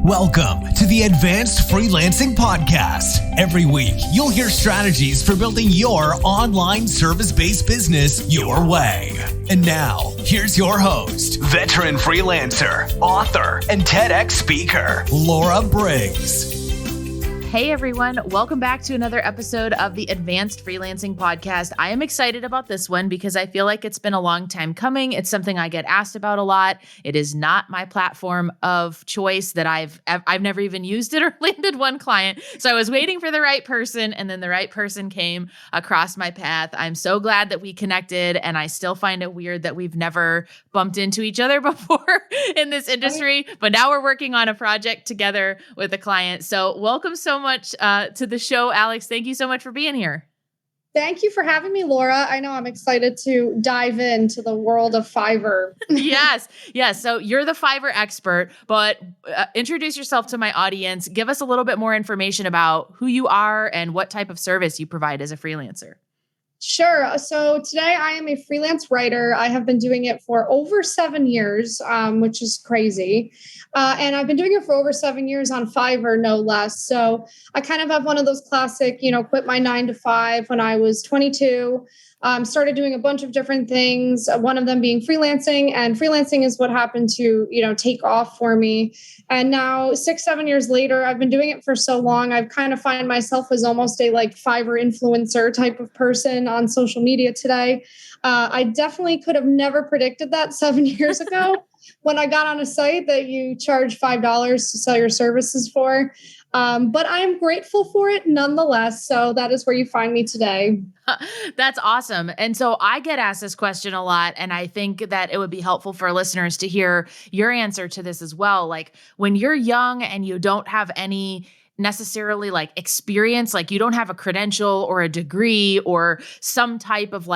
Welcome to the Advanced Freelancing Podcast. Every week, you'll hear strategies for building your online service-based business your way. And now, here's your host, veteran freelancer, author, and TEDx speaker, Laura Briggs. Hey everyone, welcome back to another episode of the Advanced Freelancing Podcast. I am excited about this one because I feel like it's been a long time coming. It's something I get asked about a lot. It is not my platform of choice that I've never even used it or landed one client. So I was waiting for the right person, and then the right person came across my path. I'm so glad that we connected, and I still find it weird that we've never bumped into each other before in this industry, but now we're working on a project together with a client. So welcome so much to the show, Alex. Thank you so much for being here. Thank you for having me, Laura. I know I'm excited to dive into the world of Fiverr. Yes. So you're the Fiverr expert, but introduce yourself to my audience. Give us a little bit more information about who you are and what type of service you provide as a freelancer. Sure. So today I am a freelance writer. I have been doing it for over 7 years, which is crazy. And I've been doing it for over 7 years on Fiverr, no less. So I kind of have one of those classic, quit my 9 to 5 when I was 22. Started doing a bunch of different things, one of them being freelancing. And freelancing is what happened to, take off for me. And now 6-7 years later, I've been doing it for so long. I've kind of find myself as almost a Fiverr influencer type of person on social media today. I definitely could have never predicted that 7 years ago when I got on a site that you charge $5 to sell your services for. But I am grateful for it nonetheless. So that is where you find me today. That's awesome. And so I get asked this question a lot, and I think that it would be helpful for listeners to hear your answer to this as well. Like when you're young and you don't have any necessarily experience, you don't have a credential or a degree or some type of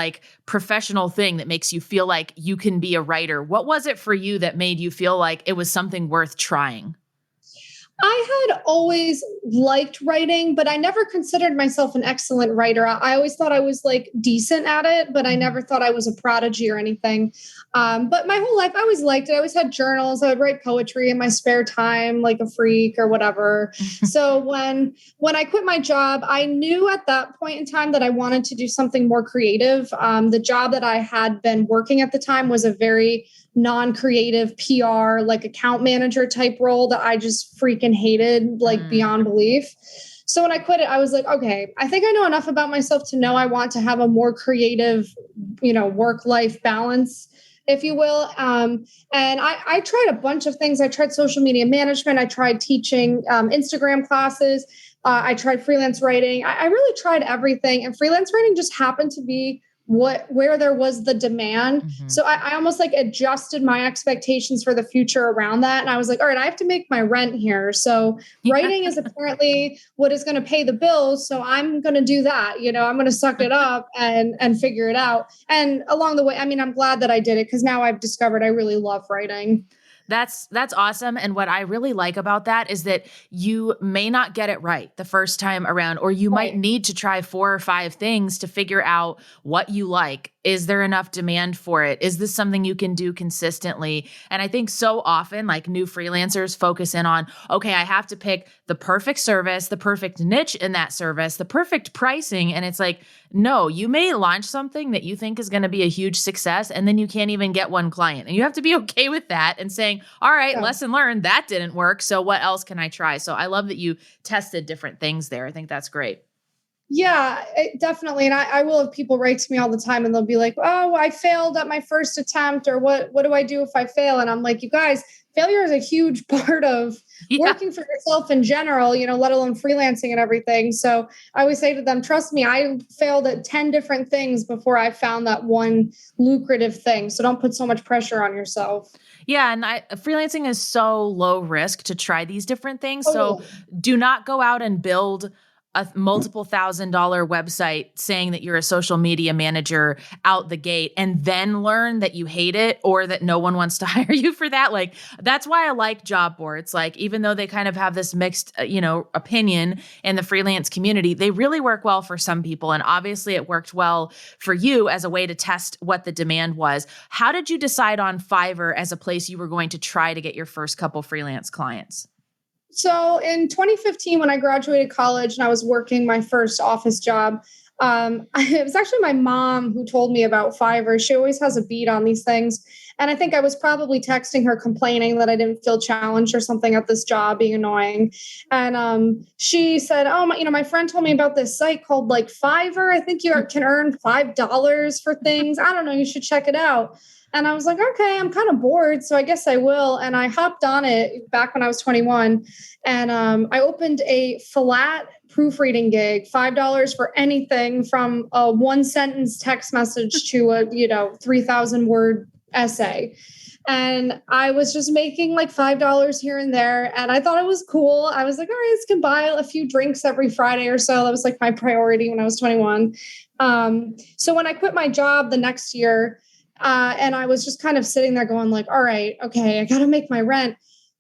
professional thing that makes you feel like you can be a writer. What was it for you that made you feel like it was something worth trying? I had always liked writing, but I never considered myself an excellent writer. I always thought I was decent at it, but I never thought I was a prodigy or anything. But my whole life, I always liked it. I always had journals. I would write poetry in my spare time, like a freak or whatever. So when I quit my job, I knew at that point in time that I wanted to do something more creative. The job that I had been working at the time was a very non-creative PR, account manager type role that I just freaking hated, beyond belief. So when I quit it, I was like, okay, I think I know enough about myself to know I want to have a more creative, work-life balance, if you will. And I tried a bunch of things. I tried social media management. I tried teaching Instagram classes. I tried freelance writing. I really tried everything. And freelance writing just happened to be where there was the demand. Mm-hmm. So I almost adjusted my expectations for the future around that. And I was like, all right, I have to make my rent here. So writing is apparently what is going to pay the bills. So I'm going to do that. I'm going to suck it up and figure it out. And along the way, I'm glad that I did it because now I've discovered I really love writing. That's awesome. And what I really like about that is that you may not get it right the first time around, or you might need to try 4 or 5 things to figure out what you like. Is there enough demand for it? Is this something you can do consistently? And I think so often, new freelancers focus in on, okay, I have to pick the perfect service, the perfect niche in that service, the perfect pricing. And it's no, you may launch something that you think is going to be a huge success, and then you can't even get one client. And you have to be okay with that and saying, all right, lesson learned, that didn't work. So what else can I try? So I love that you tested different things there. I think that's great. Yeah, definitely. And I will have people write to me all the time and they'll be like, oh, I failed at my first attempt, or what do I do if I fail? And I'm like, you guys, failure is a huge part of working for yourself in general, let alone freelancing and everything. So I always say to them, trust me, I failed at 10 different things before I found that one lucrative thing. So don't put so much pressure on yourself. Yeah. And freelancing is so low risk to try these different things. So do not go out and build a multiple $1,000 website saying that you're a social media manager out the gate and then learn that you hate it or that no one wants to hire you for that. That's why I like job boards. Even though they kind of have this mixed, opinion in the freelance community, they really work well for some people. And obviously it worked well for you as a way to test what the demand was. How did you decide on Fiverr as a place you were going to try to get your first couple freelance clients? So in 2015, when I graduated college and I was working my first office job, it was actually my mom who told me about Fiverr. She always has a beat on these things. And I think I was probably texting her complaining that I didn't feel challenged or something at this job, being annoying. And she said, "Oh, my friend told me about this site called like Fiverr. I think you can earn $5 for things. I don't know. You should check it out." And I was like, okay, I'm kind of bored, so I guess I will. And I hopped on it back when I was 21. And I opened a flat proofreading gig, $5 for anything from a one sentence text message to a 3,000 word essay. And I was just making like $5 here and there. And I thought it was cool. I was like, all right, this can buy a few drinks every Friday or so. That was like my priority when I was 21. So when I quit my job the next year, and I was just kind of sitting there going like, all right, okay, I got to make my rent.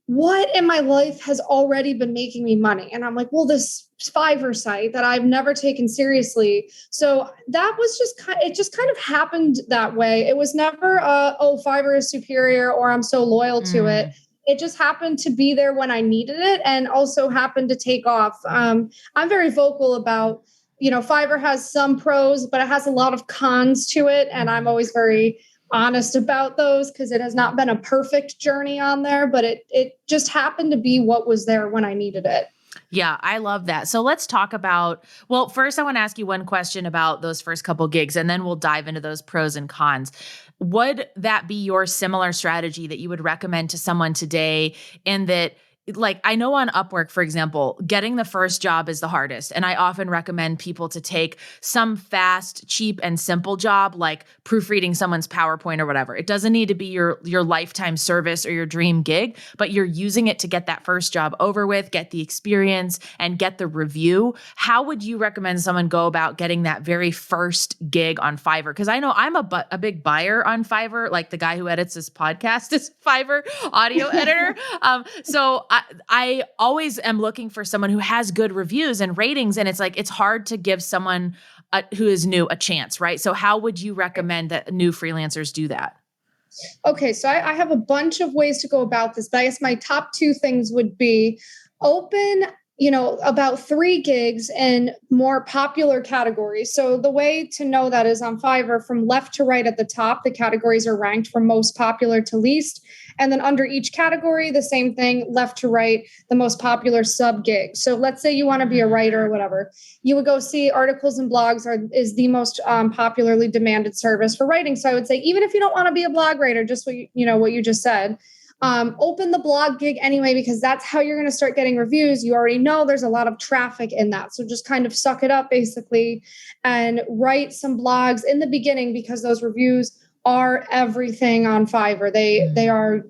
What in my life has already been making me money? And I'm like, well, this Fiverr site that I've never taken seriously. So that was it just kind of happened that way. It was never, Fiverr is superior or I'm so loyal to it. It just happened to be there when I needed it and also happened to take off. I'm very vocal about, Fiverr has some pros, but it has a lot of cons to it. And I'm always very honest about those because it has not been a perfect journey on there, but it just happened to be what was there when I needed it. Yeah, I love that. So let's talk about, well, first I want to ask you one question about those first couple gigs, and then we'll dive into those pros and cons. Would that be your similar strategy that you would recommend to someone today in that, like, I know on Upwork, for example, getting the first job is the hardest. And I often recommend people to take some fast, cheap, and simple job, like proofreading someone's PowerPoint or whatever. It doesn't need to be your lifetime service or your dream gig, but you're using it to get that first job over with, get the experience, and get the review. How would you recommend someone go about getting that very first gig on Fiverr? Because I know I'm a big buyer on Fiverr, like the guy who edits this podcast is Fiverr audio editor. So I always am looking for someone who has good reviews and ratings. And it's like, it's hard to give someone who is new a chance, right? So how would you recommend that new freelancers do that? Okay. So I have a bunch of ways to go about this, but I guess my top two things would be open about 3 gigs in more popular categories. So the way to know that is on Fiverr, from left to right at the top, the categories are ranked from most popular to least. And then under each category, the same thing, left to right, the most popular sub gig. So let's say you want to be a writer or whatever. You would go see articles and blogs is the most popularly demanded service for writing. So I would say, even if you don't want to be a blog writer, just what you just said, open the blog gig anyway, because that's how you're going to start getting reviews. You already know there's a lot of traffic in that. So just kind of suck it up basically and write some blogs in the beginning, because those reviews are everything on Fiverr. They are,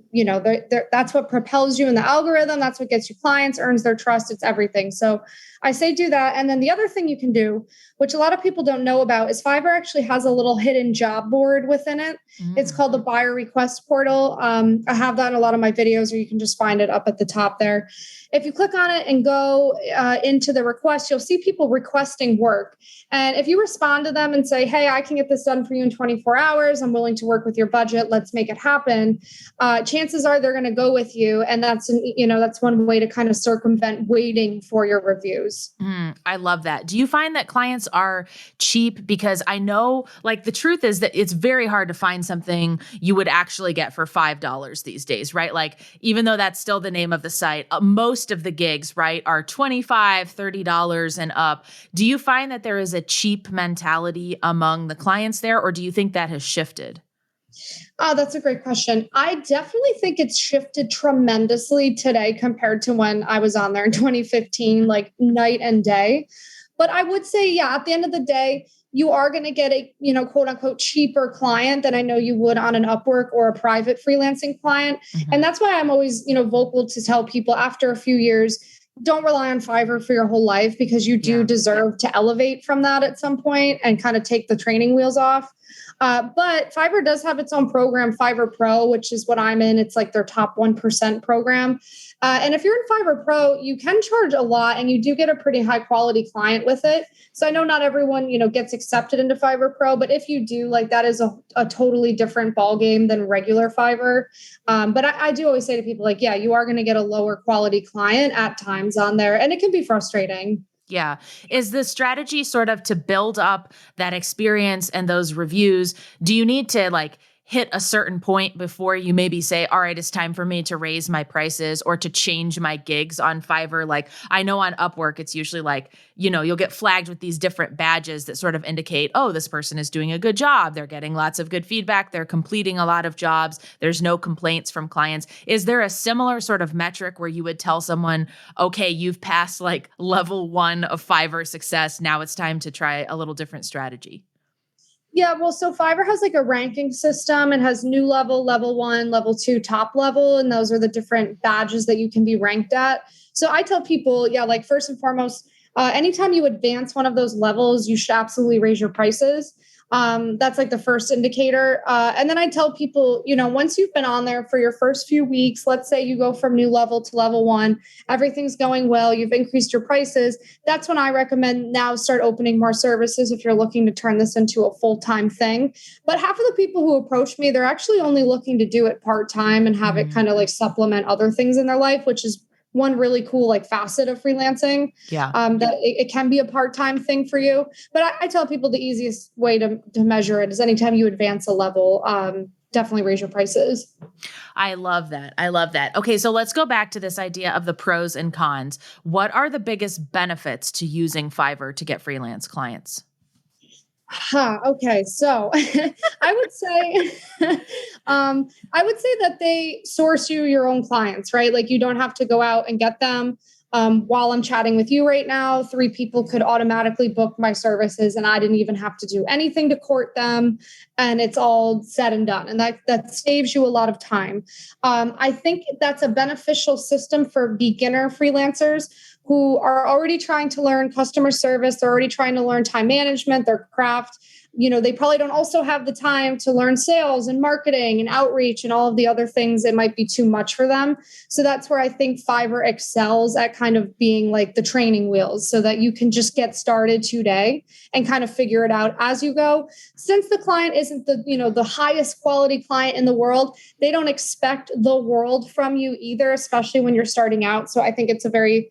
that's what propels you in the algorithm. That's what gets you clients, earns their trust. It's everything. So I say do that. And then the other thing you can do, which a lot of people don't know about, is Fiverr actually has a little hidden job board within it. It's called the buyer request portal. I have that in a lot of my videos, or you can just find it up at the top there. If you click on it and go into the request, you'll see people requesting work. And if you respond to them and say, hey, I can get this done for you in 24 hours. I'm willing to work with your budget. Let's make it happen. Chances are they're going to go with you. And that's one way to kind of circumvent waiting for your reviews. I love that. Do you find that clients are cheap? Because I know, like, the truth is that it's very hard to find something you would actually get for $5 these days, right? Like, even though that's still the name of the site, most of the gigs, right, are $25, $30 and up. Do you find that there is a cheap mentality among the clients there, or do you think that has shifted? Oh, that's a great question. I definitely think it's shifted tremendously today compared to when I was on there in 2015, like night and day. But I would say, yeah, at the end of the day, you are going to get a, quote unquote, cheaper client than I know you would on an Upwork or a private freelancing client. And that's why I'm always, vocal to tell people after a few years, don't rely on Fiverr for your whole life, because you do deserve to elevate from that at some point and kind of take the training wheels off. But Fiverr does have its own program, Fiverr Pro, which is what I'm in. It's like their top 1% program. And if you're in Fiverr Pro, you can charge a lot and you do get a pretty high quality client with it. So I know not everyone, gets accepted into Fiverr Pro, but if you do, like, that is a totally different ballgame than regular Fiverr. But I do always say to people, like, yeah, you are going to get a lower quality client at times on there, and it can be frustrating. Yeah. Is the strategy sort of to build up that experience and those reviews? Do you need to like hit a certain point before you maybe say, all right, it's time for me to raise my prices or to change my gigs on Fiverr? Like I know on Upwork, it's usually like, you'll get flagged with these different badges that sort of indicate, oh, this person is doing a good job. They're getting lots of good feedback. They're completing a lot of jobs. There's no complaints from clients. Is there a similar sort of metric where you would tell someone, okay, you've passed like level 1 of Fiverr success. Now it's time to try a little different strategy? Yeah, well, so Fiverr has like a ranking system and has new level, level 1, level 2, top level. And those are the different badges that you can be ranked at. So I tell people, like first and foremost, anytime you advance one of those levels, you should absolutely raise your prices. That's like the first indicator. And then I tell people, once you've been on there for your first few weeks, let's say you go from new level to level 1, everything's going well, you've increased your prices. That's when I recommend now start opening more services if you're looking to turn this into a full-time thing. But half of the people who approach me, they're actually only looking to do it part-time and have it kind of like supplement other things in their life, which is one really cool like facet of freelancing. That it can be a part-time thing for you. But I tell people the easiest way to measure it is anytime you advance a level, definitely raise your prices. I love that. Okay, so let's go back to this idea of the pros and cons. What are the biggest benefits to using Fiverr to get freelance clients? Okay. So I would say, that they source you your own clients, right? Like you don't have to go out and get them. While I'm chatting with you right now, 3 people could automatically book my services and I didn't even have to do anything to court them. And it's all said and done. And that saves you a lot of time. I think that's a beneficial system for beginner freelancers who are already trying to learn customer service. They're already trying to learn time management, their craft. They probably don't also have the time to learn sales and marketing and outreach and all of the other things. It might be too much for them. So that's where I think Fiverr excels at kind of being like the training wheels so that you can just get started today and kind of figure it out as you go. Since the client isn't the highest quality client in the world, they don't expect the world from you either, especially when you're starting out. So I think it's a very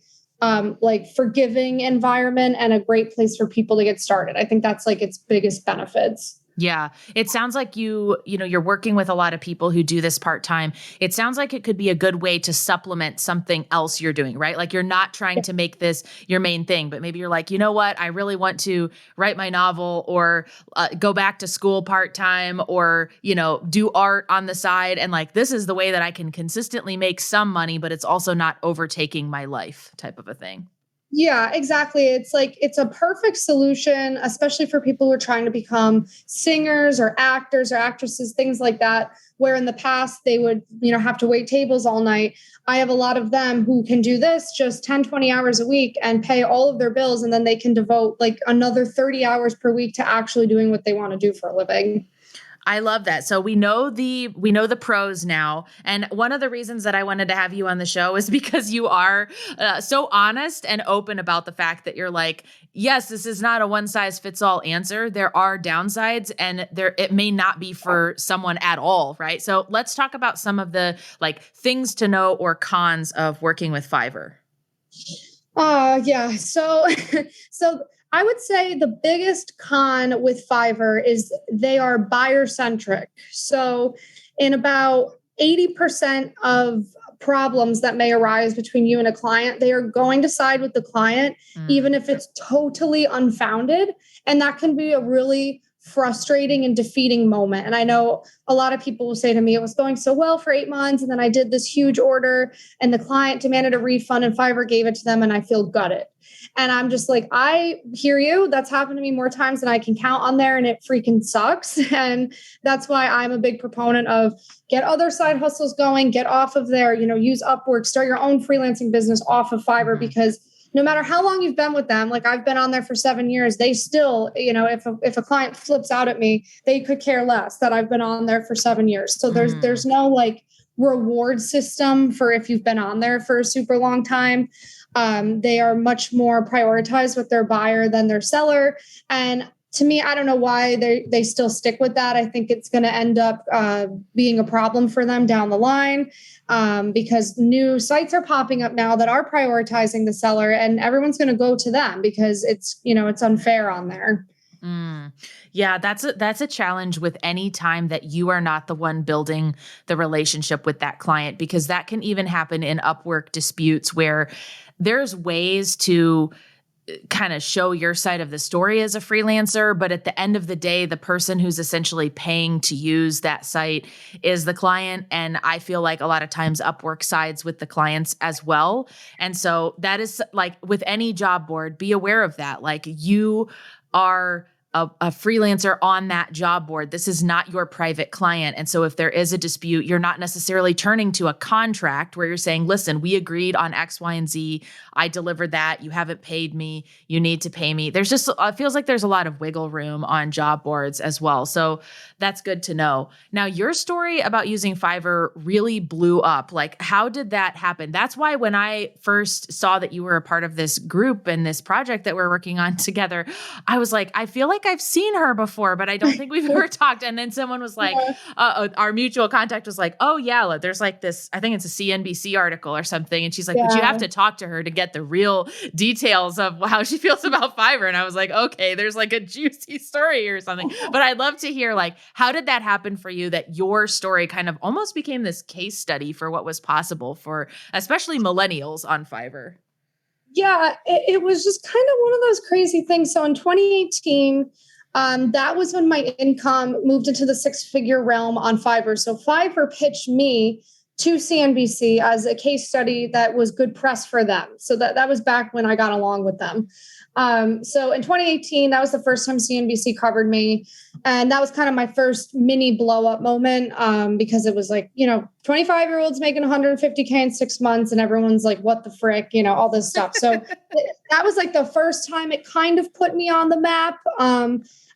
forgiving environment and a great place for people to get started. I think that's like its biggest benefits. Yeah. It sounds like you're working with a lot of people who do this part-time. It sounds like it could be a good way to supplement something else you're doing, right? Like you're not trying to make this your main thing, but maybe you're like, you know what? I really want to write my novel or go back to school part-time or, do art on the side. And like, this is the way that I can consistently make some money, but it's also not overtaking my life type of a thing. Yeah, exactly. It's a perfect solution, especially for people who are trying to become singers or actors or actresses, things like that, where in the past they would, have to wait tables all night. I have a lot of them who can do this just 10, 20 hours a week and pay all of their bills. And then they can devote like another 30 hours per week to actually doing what they want to do for a living. I love that. So we know the pros now. And one of the reasons that I wanted to have you on the show is because you are so honest and open about the fact that you're like, yes, this is not a one size fits all answer. There are downsides and it may not be for someone at all. Right. So let's talk about some of the like things to know or cons of working with Fiverr. Yeah. So I would say the biggest con with Fiverr is they are buyer centric. So in about 80% of problems that may arise between you and a client, they are going to side with the client, even if it's totally unfounded. And that can be a really frustrating and defeating moment. And I know a lot of people will say to me, it was going so well for 8 months. And then I did this huge order and the client demanded a refund and Fiverr gave it to them and I feel gutted. And I'm just like, I hear you. That's happened to me more times than I can count on there. And it freaking sucks. And that's why I'm a big proponent of get other side hustles going, get off of there, use Upwork, start your own freelancing business off of Fiverr, because no matter how long you've been with them, like I've been on there for 7 years, they still, if a client flips out at me, they could care less that I've been on there for 7 years. So there's no like reward system for if you've been on there for a super long time. They are much more prioritized with their buyer than their seller. And to me, I don't know why they still stick with that. I think it's going to end up being a problem for them down the line because new sites are popping up now that are prioritizing the seller, and everyone's going to go to them because it's unfair on there. Yeah, that's a challenge with any time that you are not the one building the relationship with that client, because that can even happen in Upwork disputes where there's ways to kind of show your side of the story as a freelancer. But at the end of the day, the person who's essentially paying to use that site is the client. And I feel like a lot of times Upwork sides with the clients as well. And so that is like with any job board, be aware of that. Like you are a freelancer on that job board. This is not your private client. And so if there is a dispute, you're not necessarily turning to a contract where you're saying, listen, we agreed on X, Y, and Z. I delivered that. You haven't paid me. You need to pay me. There's just, it feels like there's a lot of wiggle room on job boards as well. So that's good to know. Now, your story about using Fiverr really blew up. Like, how did that happen? That's why when I first saw that you were a part of this group and this project that we're working on together, I was like, I feel like I've seen her before, but I don't think we've ever talked. And then someone was like, our mutual contact was like, oh yeah, there's like this, I think it's a CNBC article or something. And she's like, but you have to talk to her to get the real details of how she feels about Fiverr. And I was like, okay, there's like a juicy story or something, but I'd love to hear like, how did that happen for you that your story kind of almost became this case study for what was possible for especially millennials on Fiverr? Yeah, it was just kind of one of those crazy things. So in 2018, that was when my income moved into the 6-figure realm on Fiverr. So Fiverr pitched me to CNBC as a case study that was good press for them. So that was back when I got along with them. So in 2018, that was the first time CNBC covered me. And that was kind of my first mini blow up moment because it was like, 25-year-olds making 150K in 6 months and everyone's like, what the frick, all this stuff. So that was like the first time it kind of put me on the map.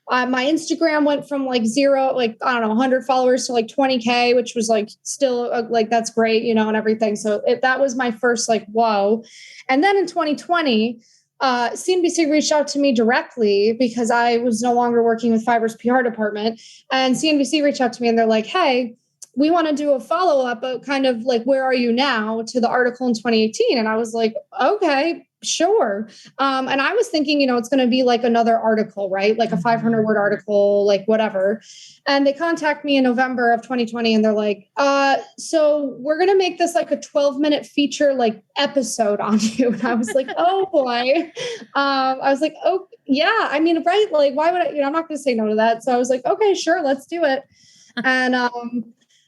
My Instagram went from like 0, like, I don't know, 100 followers to like 20K, which was like still like, that's great, and everything. So that was my first like, whoa. And then in 2020, CNBC reached out to me directly because I was no longer working with Fiverr's PR department. And CNBC reached out to me and they're like, hey, we want to do a follow-up, kind of like, where are you now to the article in 2018? And I was like, okay, sure. And I was thinking, it's going to be like another article, right? Like a 500-word article, like whatever. And they contact me in November of 2020 and they're like, so we're going to make this like a 12-minute feature, like episode on you. And I was like, oh boy. I was like, oh yeah, I mean, right. Like, why would I, I'm not going to say no to that. So I was like, okay, sure. Let's do it. And,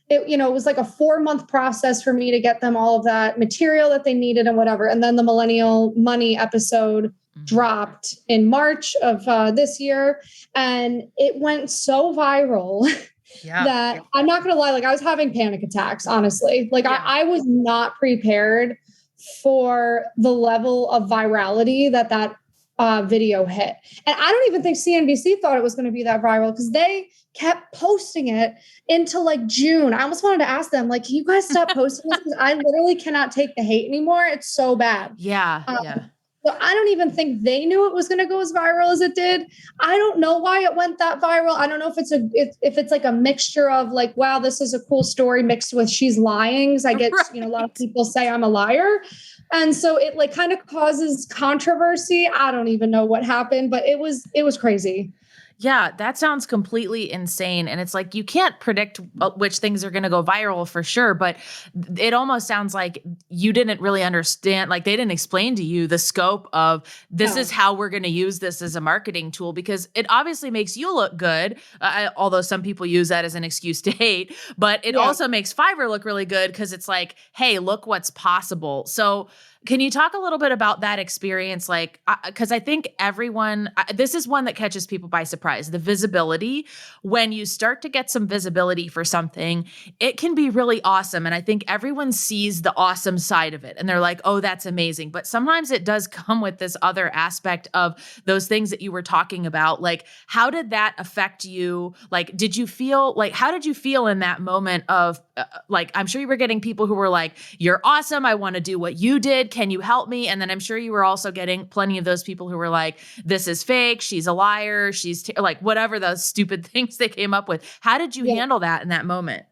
it was like a 4-month process for me to get them all of that material that they needed and whatever. And then the Millennial Money episode dropped in March of this year. And it went so viral that I'm not going to lie, like I was having panic attacks, honestly. Like I was not prepared for the level of virality that video hit. And I don't even think CNBC thought it was going to be that viral because they kept posting it into like June. I almost wanted to ask them, like, can you guys stop posting this? Because I literally cannot take the hate anymore. It's so bad. Yeah. So I don't even think they knew it was going to go as viral as it did. I don't know why it went that viral. I don't know if it's like a mixture of like, wow, this is a cool story mixed with she's lying. Because I get, a lot of people say I'm a liar. And so it like kind of causes controversy. I don't even know what happened, but it was crazy. Yeah, that sounds completely insane. And it's like, you can't predict which things are going to go viral for sure. But it almost sounds like you didn't really understand, like they didn't explain to you the scope of this is how we're going to use this as a marketing tool, because it obviously makes you look good. Although some people use that as an excuse to hate, but it also makes Fiverr look really good because it's like, hey, look what's possible. So can you talk a little bit about that experience? Like, because I think this is one that catches people by surprise, the visibility. When you start to get some visibility for something, it can be really awesome. And I think everyone sees the awesome side of it and they're like, oh, that's amazing. But sometimes it does come with this other aspect of those things that you were talking about. Like, how did that affect you? Like, how did you feel in that moment of like, I'm sure you were getting people who were like, you're awesome. I want to do what you did. Can you help me? And then I'm sure you were also getting plenty of those people who were like, this is fake. She's a liar. She's like, whatever those stupid things they came up with. How did you handle that in that moment?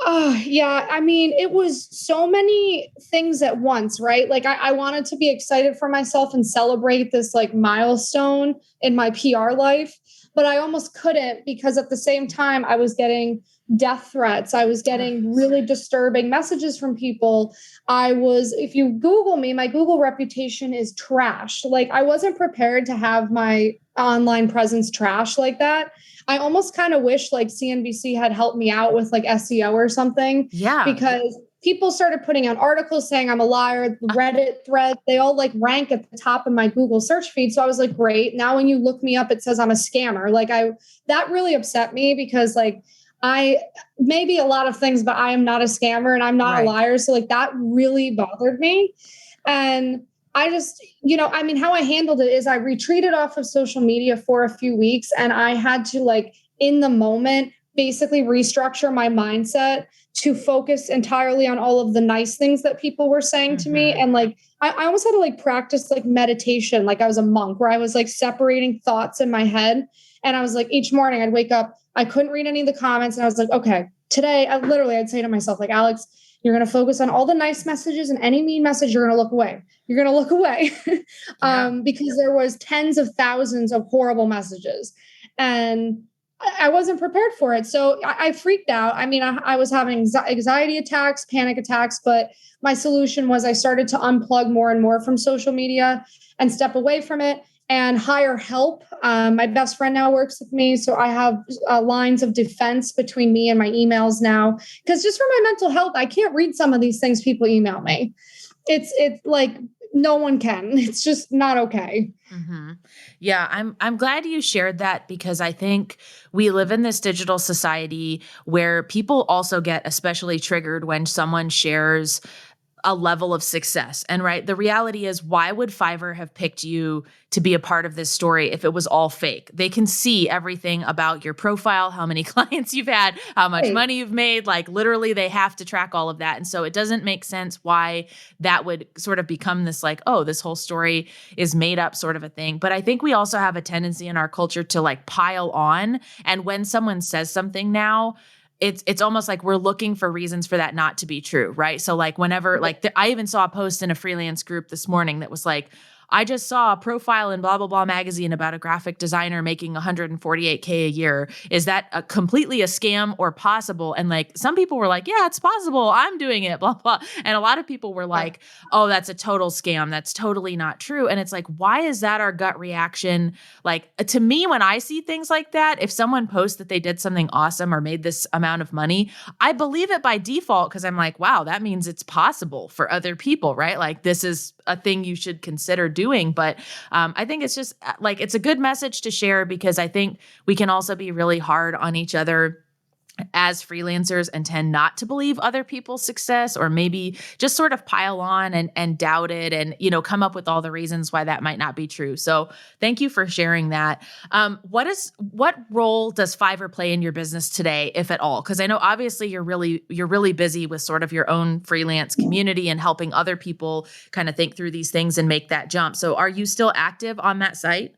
Yeah. I mean, it was so many things at once, right? Like I wanted to be excited for myself and celebrate this like milestone in my PR life, but I almost couldn't because at the same time I was getting death threats. I was getting really disturbing messages from people. If you Google me, my Google reputation is trash. Like I wasn't prepared to have my online presence trash like that. I almost kind of wish like CNBC had helped me out with like SEO or something. Yeah. Because people started putting out articles saying I'm a liar, Reddit threads, they all like rank at the top of my Google search feed. So I was like, great. Now when you look me up, it says I'm a scammer. Like that really upset me because like, I maybe a lot of things, but I am not a scammer and I'm not a liar. So like that really bothered me. And I just, I mean, how I handled it is I retreated off of social media for a few weeks and I had to like in the moment, basically restructure my mindset to focus entirely on all of the nice things that people were saying to me. And like, I almost had to like practice like meditation. Like I was a monk where I was like separating thoughts in my head. And I was like, each morning I'd wake up, I couldn't read any of the comments. And I was like, okay, today, I'd say to myself, like, Alex, you're going to focus on all the nice messages and any mean message, you're going to look away. You're going to look away because there was tens of thousands of horrible messages and I wasn't prepared for it. So I freaked out. I mean, I was having anxiety attacks, panic attacks, but my solution was I started to unplug more and more from social media and step away from it and hire help. My best friend now works with me. So I have lines of defense between me and my emails now. Because just for my mental health, I can't read some of these things people email me. It's like no one can. It's just not okay. Mm-hmm. Yeah, I'm glad you shared that because I think we live in this digital society where people also get especially triggered when someone shares a level of success. And the reality is, why would Fiverr have picked you to be a part of this story if it was all fake? They can see everything about your profile, how many clients you've had, how much money you've made. Like literally they have to track all of that. And so it doesn't make sense why that would sort of become this like, oh, this whole story is made up sort of a thing. But I think we also have a tendency in our culture to like pile on. And when someone says something now, it's almost like we're looking for reasons for that not to be true, right? So like whenever, I even saw a post in a freelance group this morning that was like, I just saw a profile in blah, blah, blah magazine about a graphic designer making $148K a year. Is that completely a scam or possible? And like, some people were like, yeah, it's possible. I'm doing it, blah, blah. And a lot of people were like, oh, that's a total scam. That's totally not true. And it's like, why is that our gut reaction? Like to me, when I see things like that, if someone posts that they did something awesome or made this amount of money, I believe it by default because I'm like, wow, that means it's possible for other people, right? Like this is a thing you should consider doing. But I think it's just like, it's a good message to share because I think we can also be really hard on each other as freelancers and tend not to believe other people's success or maybe just sort of pile on and doubt it and, come up with all the reasons why that might not be true. So thank you for sharing that. What role does Fiverr play in your business today, if at all? Because I know obviously you're really busy with sort of your own freelance community and helping other people kind of think through these things and make that jump. So are you still active on that site?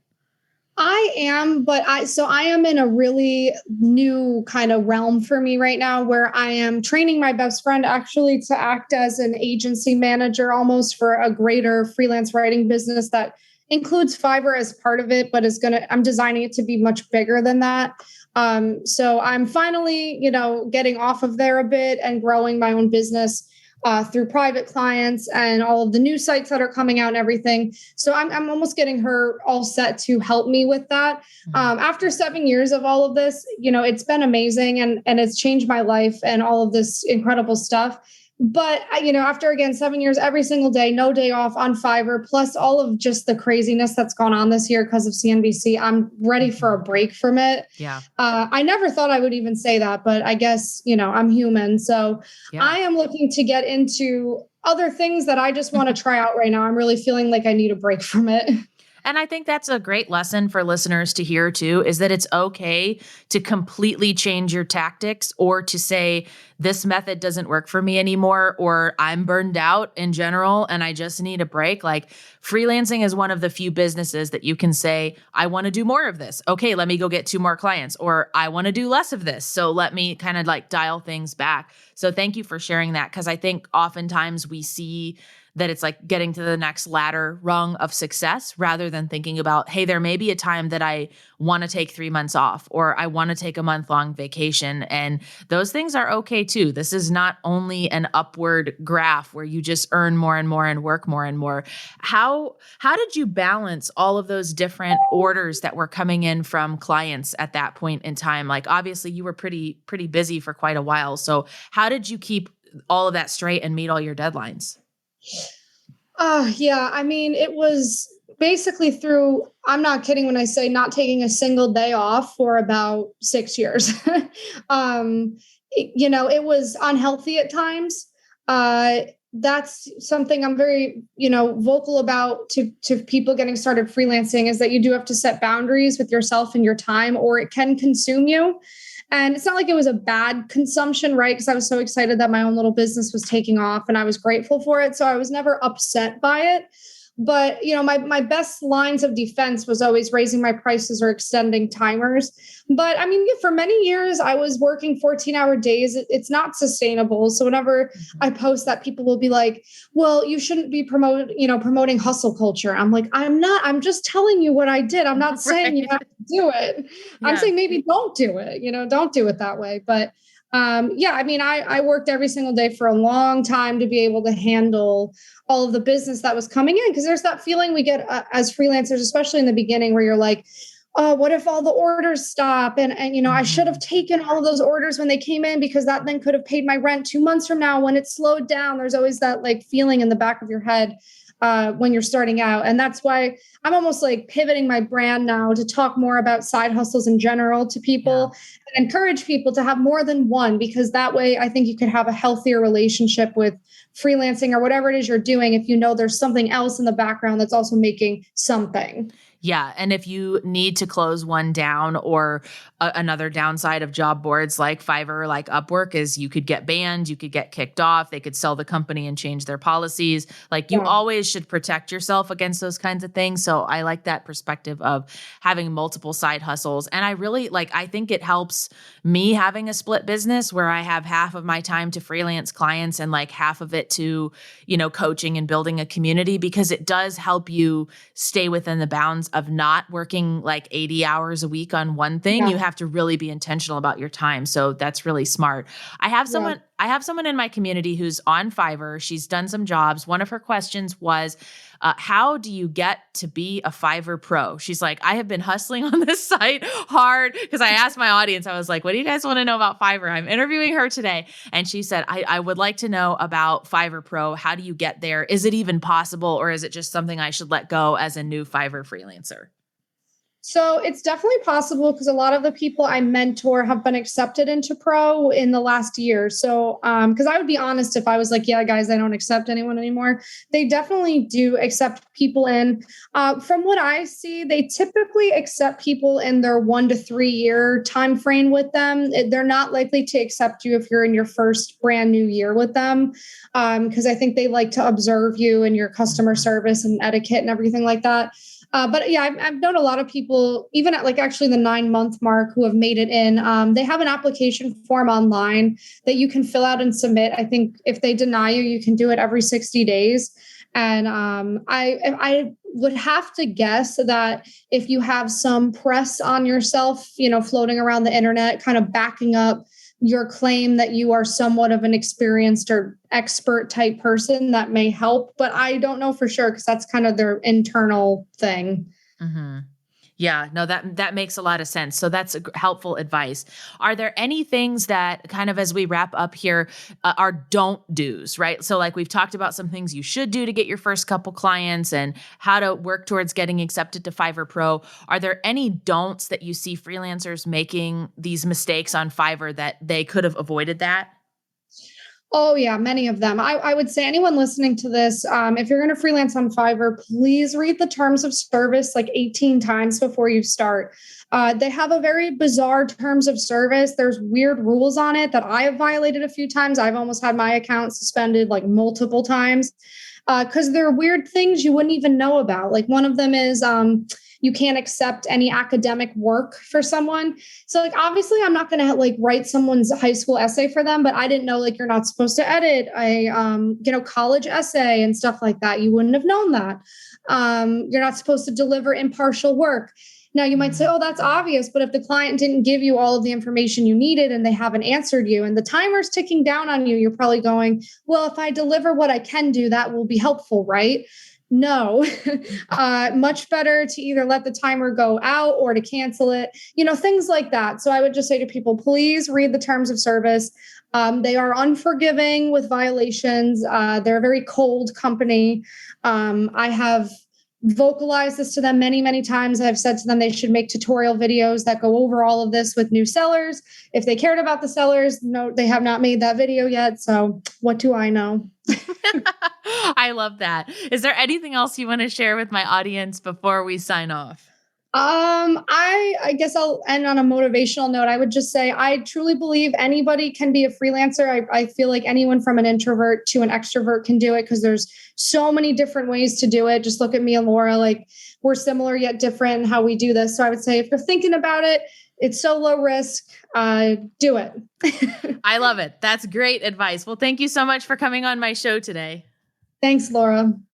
I am, but I am in a really new kind of realm for me right now where I am training my best friend actually to act as an agency manager almost for a greater freelance writing business that includes Fiverr as part of it, but I'm designing it to be much bigger than that. So I'm finally, getting off of there a bit and growing my own business through private clients and all of the new sites that are coming out and everything. So I'm almost getting her all set to help me with that. After 7 years of all of this, it's been amazing and it's changed my life and all of this incredible stuff. But, after, again, 7 years, every single day, no day off on Fiverr, plus all of just the craziness that's gone on this year because of CNBC, I'm ready for a break from it. Yeah. I never thought I would even say that, but I guess, I'm human. So I am looking to get into other things that I just want to try out right now. I'm really feeling like I need a break from it. And I think that's a great lesson for listeners to hear too, is that it's okay to completely change your tactics or to say, this method doesn't work for me anymore, or I'm burned out in general and I just need a break. Like, freelancing is one of the few businesses that you can say, I want to do more of this. Okay, let me go get 2 more clients, or I want to do less of this. So let me kind of like dial things back. So thank you for sharing that, because I think oftentimes we see that it's like getting to the next ladder rung of success rather than thinking about, hey, there may be a time that I want to take 3 months off, or I want to take a month-long vacation. And those things are okay too. This is not only an upward graph where you just earn more and more and work more and more. How did you balance all of those different orders that were coming in from clients at that point in time? Like, obviously you were pretty busy for quite a while. So how did you keep all of that straight and meet all your deadlines? Yeah. I mean, it was basically through, I'm not kidding when I say not taking a single day off for about 6 years. It was unhealthy at times. That's something I'm very, vocal about to people getting started freelancing, is that you do have to set boundaries with yourself and your time, or it can consume you. And it's not like it was a bad consumption, right? Because I was so excited that my own little business was taking off and I was grateful for it. So I was never upset by it. But, my best lines of defense was always raising my prices or extending timers. But I mean, for many years, I was working 14-hour days. It's not sustainable. So whenever I post that, people will be like, well, you shouldn't be promoting hustle culture. I'm like, I'm not. I'm just telling you what I did. I'm not saying you have to do it. I'm saying maybe don't do it. Don't do it that way. But I mean, I worked every single day for a long time to be able to handle all of the business that was coming in. Because there's that feeling we get as freelancers, especially in the beginning, where you're like, oh, what if all the orders stop? And I should have taken all of those orders when they came in, because that then could have paid my rent 2 months from now when it slowed down. There's always that like feeling in the back of your head when you're starting out. And that's why I'm almost like pivoting my brand now to talk more about side hustles in general to people and encourage people to have more than one, because that way I think you could have a healthier relationship with freelancing or whatever it is you're doing, if there's something else in the background that's also making something. Yeah. And if you need to close one down, or another downside of job boards like Fiverr, like Upwork, is you could get banned, you could get kicked off, they could sell the company and change their policies. Like, you always should protect yourself against those kinds of things. So I like that perspective of having multiple side hustles. And I think it helps me having a split business where I have half of my time to freelance clients and like half of it to, coaching and building a community, because it does help you stay within the bounds of not working like 80 hours a week on one thing. You have to really be intentional about your time. So that's really smart. I have someone in my community who's on Fiverr. She's done some jobs. One of her questions was, how do you get to be a Fiverr Pro? She's like, I have been hustling on this site hard, because I asked my audience, I was like, what do you guys want to know about Fiverr? I'm interviewing her today. And she said, I would like to know about Fiverr Pro. How do you get there? Is it even possible, or is it just something I should let go as a new Fiverr freelancer? So it's definitely possible, because a lot of the people I mentor have been accepted into Pro in the last year. So, because I would be honest if I was like, yeah, guys, I don't accept anyone anymore. They definitely do accept people in. From what I see, they typically accept people in their 1 to 3 year time frame with them. They're not likely to accept you if you're in your first brand new year with them, because I think they like to observe you and your customer service and etiquette and everything like that. But yeah, I've known a lot of people, even at like actually the 9-month mark, who have made it in. They have an application form online that you can fill out and submit. I think if they deny you, you can do it every 60 days. And I would have to guess that if you have some press on yourself, floating around the internet, kind of backing up your claim that you are somewhat of an experienced or expert type person, that may help. But I don't know for sure because that's kind of their internal thing. Mm-hmm. Yeah, no, that makes a lot of sense. So that's helpful advice. Are there any things that kind of as we wrap up here are don't do's, right? So like we've talked about some things you should do to get your first couple clients and how to work towards getting accepted to Fiverr Pro. Are there any don'ts that you see freelancers making these mistakes on Fiverr that they could have avoided that? Oh, yeah, many of them. I would say anyone listening to this, if you're going to freelance on Fiverr, please read the terms of service like 18 times before you start. They have a very bizarre terms of service. There's weird rules on it that I have violated a few times. I've almost had my account suspended like multiple times because there are weird things you wouldn't even know about. Like one of them is you can't accept any academic work for someone. So like, obviously I'm not going to like write someone's high school essay for them, but I didn't know like you're not supposed to edit a, college essay and stuff like that. You wouldn't have known that. You're not supposed to deliver impartial work. Now you might say, oh, that's obvious. But if the client didn't give you all of the information you needed and they haven't answered you and the timer's ticking down on you, you're probably going, well, if I deliver what I can do, that will be helpful, right? No, much better to either let the timer go out or to cancel it, things like that. So I would just say to people, please read the terms of service. They are unforgiving with violations. They're a very cold company. I have vocalized this to them many, many times. I've said to them they should make tutorial videos that go over all of this with new sellers. If they cared about the sellers, no, they have not made that video yet. So what do I know? I love that. Is there anything else you want to share with my audience before we sign off? I guess I'll end on a motivational note. I would just say I truly believe anybody can be a freelancer. I feel like anyone from an introvert to an extrovert can do it because there's so many different ways to do it. Just look at me and Laura, like we're similar yet different in how we do this. So I would say if you're thinking about it, it's so low risk. Do it. I love it. That's great advice. Well, thank you so much for coming on my show today. Thanks, Laura.